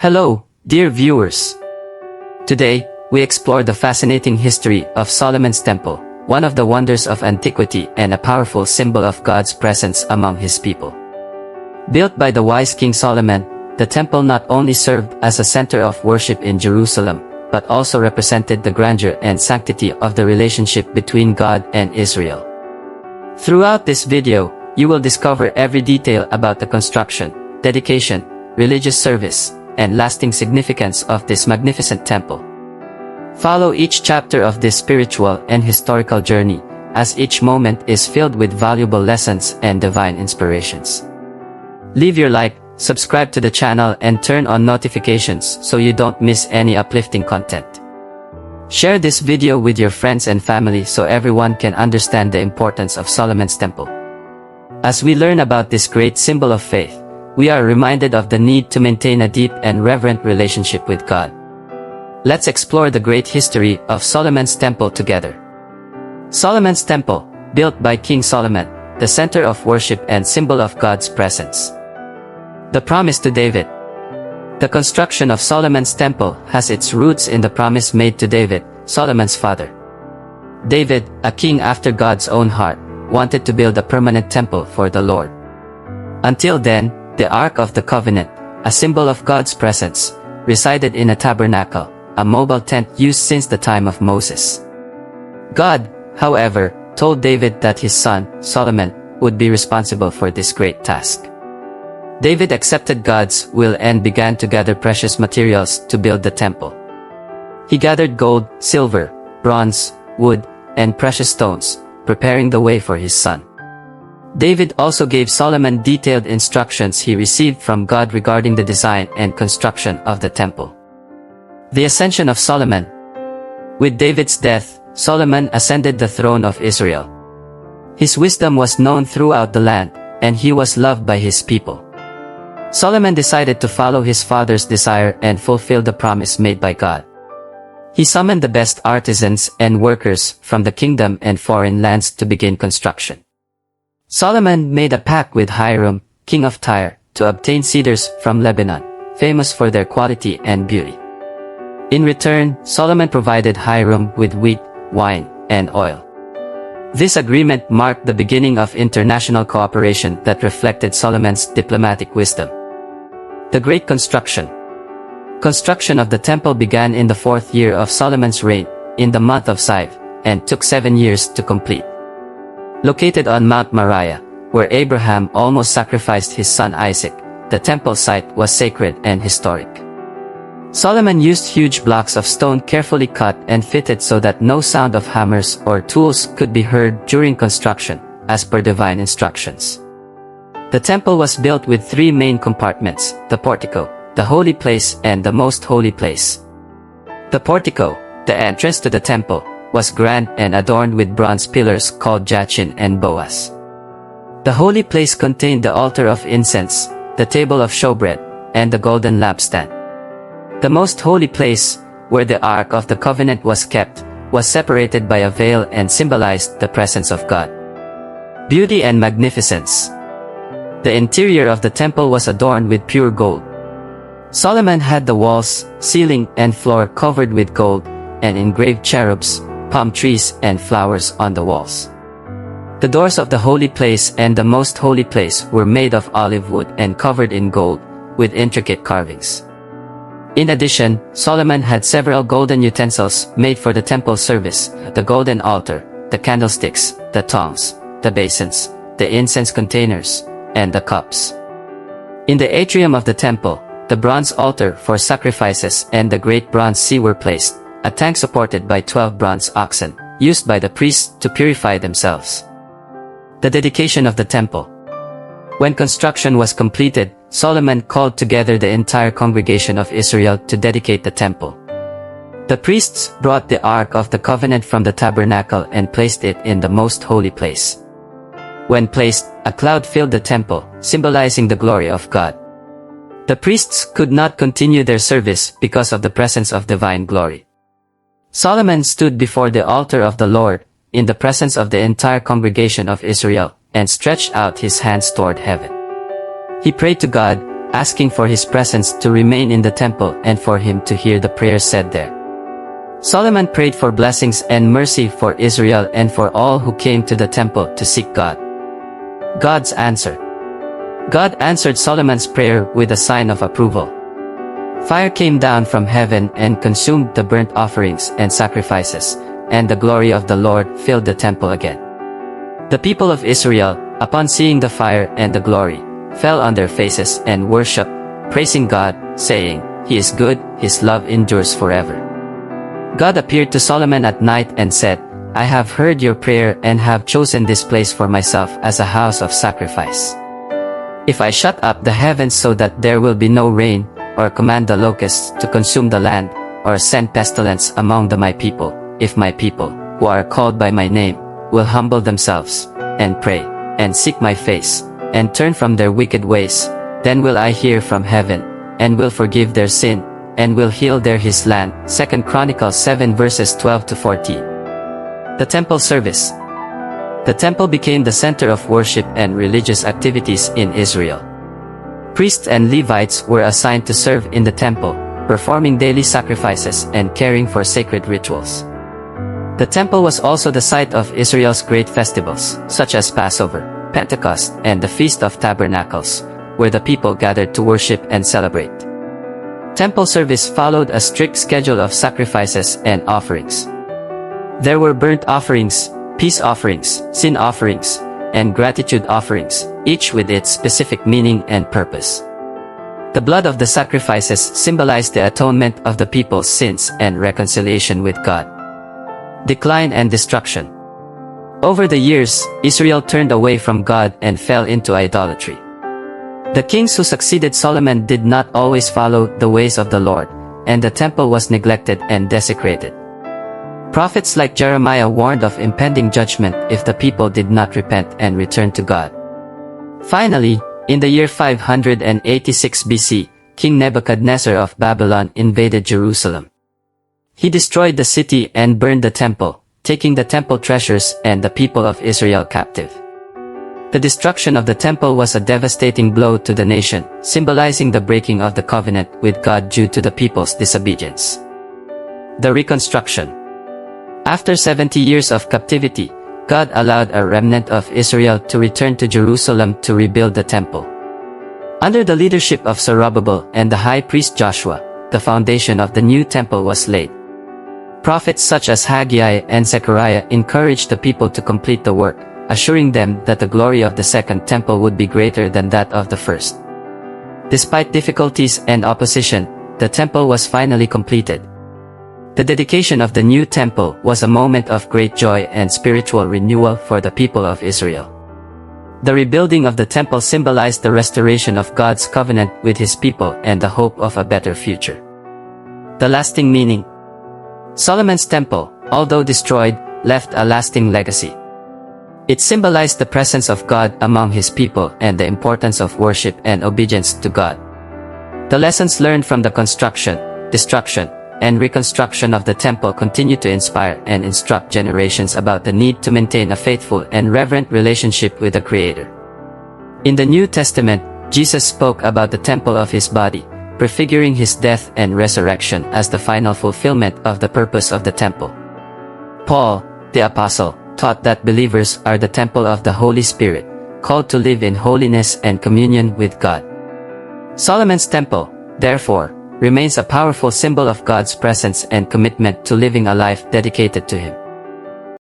Hello, dear viewers. Today, we explore the fascinating history of Solomon's Temple, one of the wonders of antiquity and a powerful symbol of God's presence among His people. Built by the wise King Solomon, the temple not only served as a center of worship in Jerusalem, but also represented the grandeur and sanctity of the relationship between God and Israel. Throughout this video, you will discover every detail about the construction, dedication, religious service, and lasting significance of this magnificent temple. Follow each chapter of this spiritual and historical journey, as each moment is filled with valuable lessons and divine inspirations. Leave your like, subscribe to the channel and turn on notifications so you don't miss any uplifting content. Share this video with your friends and family so everyone can understand the importance of Solomon's Temple. As we learn about this great symbol of faith, we are reminded of the need to maintain a deep and reverent relationship with God. Let's explore the great history of Solomon's Temple together. Solomon's Temple, built by King Solomon, the center of worship and symbol of God's presence. The promise to David. The construction of Solomon's Temple has its roots in the promise made to David, Solomon's father. David, a king after God's own heart, wanted to build a permanent temple for the Lord. Until then, the Ark of the Covenant, a symbol of God's presence, resided in a tabernacle, a mobile tent used since the time of Moses. God, however, told David that his son, Solomon, would be responsible for this great task. David accepted God's will and began to gather precious materials to build the temple. He gathered gold, silver, bronze, wood, and precious stones, preparing the way for his son. David also gave Solomon detailed instructions he received from God regarding the design and construction of the temple. The Ascension of Solomon. With David's death, Solomon ascended the throne of Israel. His wisdom was known throughout the land, and he was loved by his people. Solomon decided to follow his father's desire and fulfill the promise made by God. He summoned the best artisans and workers from the kingdom and foreign lands to begin construction. Solomon made a pact with Hiram, king of Tyre, to obtain cedars from Lebanon, famous for their quality and beauty. In return, Solomon provided Hiram with wheat, wine, and oil. This agreement marked the beginning of international cooperation that reflected Solomon's diplomatic wisdom. The Great Construction. Construction of the temple began in the 4th year of Solomon's reign, in the month of Siv, and took 7 years to complete. Located on Mount Moriah, where Abraham almost sacrificed his son Isaac, the temple site was sacred and historic. Solomon used huge blocks of stone carefully cut and fitted so that no sound of hammers or tools could be heard during construction, as per divine instructions. The temple was built with 3 main compartments: the portico, the holy place, and the most holy place. The portico, the entrance to the temple, was grand and adorned with bronze pillars called Jachin and Boaz. The holy place contained the altar of incense, the table of showbread, and the golden lampstand. The most holy place, where the Ark of the Covenant was kept, was separated by a veil and symbolized the presence of God. Beauty and magnificence. The interior of the temple was adorned with pure gold. Solomon had the walls, ceiling, and floor covered with gold, and engraved cherubs, palm trees, and flowers on the walls. The doors of the holy place and the most holy place were made of olive wood and covered in gold, with intricate carvings. In addition, Solomon had several golden utensils made for the temple service: the golden altar, the candlesticks, the tongs, the basins, the incense containers, and the cups. In the atrium of the temple, the bronze altar for sacrifices and the great bronze sea were placed, a tank supported by 12 bronze oxen, used by the priests to purify themselves. The dedication of the temple. When construction was completed, Solomon called together the entire congregation of Israel to dedicate the temple. The priests brought the Ark of the Covenant from the tabernacle and placed it in the most holy place. When placed, a cloud filled the temple, symbolizing the glory of God. The priests could not continue their service because of the presence of divine glory. Solomon stood before the altar of the Lord, in the presence of the entire congregation of Israel, and stretched out his hands toward heaven. He prayed to God, asking for his presence to remain in the temple and for him to hear the prayers said there. Solomon prayed for blessings and mercy for Israel and for all who came to the temple to seek God. God's answer. God answered Solomon's prayer with a sign of approval. Fire came down from heaven and consumed the burnt offerings and sacrifices, and the glory of the Lord filled the temple again. The people of Israel, upon seeing the fire and the glory, fell on their faces and worshiped, praising God, saying, "He is good, His love endures forever." God appeared to Solomon at night and said, "I have heard your prayer and have chosen this place for myself as a house of sacrifice. If I shut up the heavens so that there will be no rain, or command the locusts to consume the land, or send pestilence among my people, if my people, who are called by my name, will humble themselves, and pray, and seek my face, and turn from their wicked ways, then will I hear from heaven, and will forgive their sin, and will heal his land." 2 Chronicles 7 verses 12 to 14. The temple service. The temple became the center of worship and religious activities in Israel. Priests and Levites were assigned to serve in the temple, performing daily sacrifices and caring for sacred rituals. The temple was also the site of Israel's great festivals, such as Passover, Pentecost, and the Feast of Tabernacles, where the people gathered to worship and celebrate. Temple service followed a strict schedule of sacrifices and offerings. There were burnt offerings, peace offerings, sin offerings, and gratitude offerings, each with its specific meaning and purpose. The blood of the sacrifices symbolized the atonement of the people's sins and reconciliation with God. Decline and destruction. Over the years, Israel turned away from God and fell into idolatry. The kings who succeeded Solomon did not always follow the ways of the Lord, and the temple was neglected and desecrated. Prophets like Jeremiah warned of impending judgment if the people did not repent and return to God. Finally, in the year 586 BC, King Nebuchadnezzar of Babylon invaded Jerusalem. He destroyed the city and burned the temple, taking the temple treasures and the people of Israel captive. The destruction of the temple was a devastating blow to the nation, symbolizing the breaking of the covenant with God due to the people's disobedience. The Reconstruction. After 70 years of captivity, God allowed a remnant of Israel to return to Jerusalem to rebuild the temple. Under the leadership of Zerubbabel and the high priest Joshua, the foundation of the new temple was laid. Prophets such as Haggai and Zechariah encouraged the people to complete the work, assuring them that the glory of the second temple would be greater than that of the first. Despite difficulties and opposition, the temple was finally completed. The dedication of the new temple was a moment of great joy and spiritual renewal for the people of Israel. The rebuilding of the temple symbolized the restoration of God's covenant with His people and the hope of a better future. The lasting meaning. Solomon's temple, although destroyed, left a lasting legacy. It symbolized the presence of God among His people and the importance of worship and obedience to God. The lessons learned from the construction, destruction, and reconstruction of the temple continue to inspire and instruct generations about the need to maintain a faithful and reverent relationship with the Creator. In the New Testament, Jesus spoke about the temple of His body, prefiguring His death and resurrection as the final fulfillment of the purpose of the temple. Paul, the apostle, taught that believers are the temple of the Holy Spirit, called to live in holiness and communion with God. Solomon's temple, therefore, remains a powerful symbol of God's presence and commitment to living a life dedicated to Him.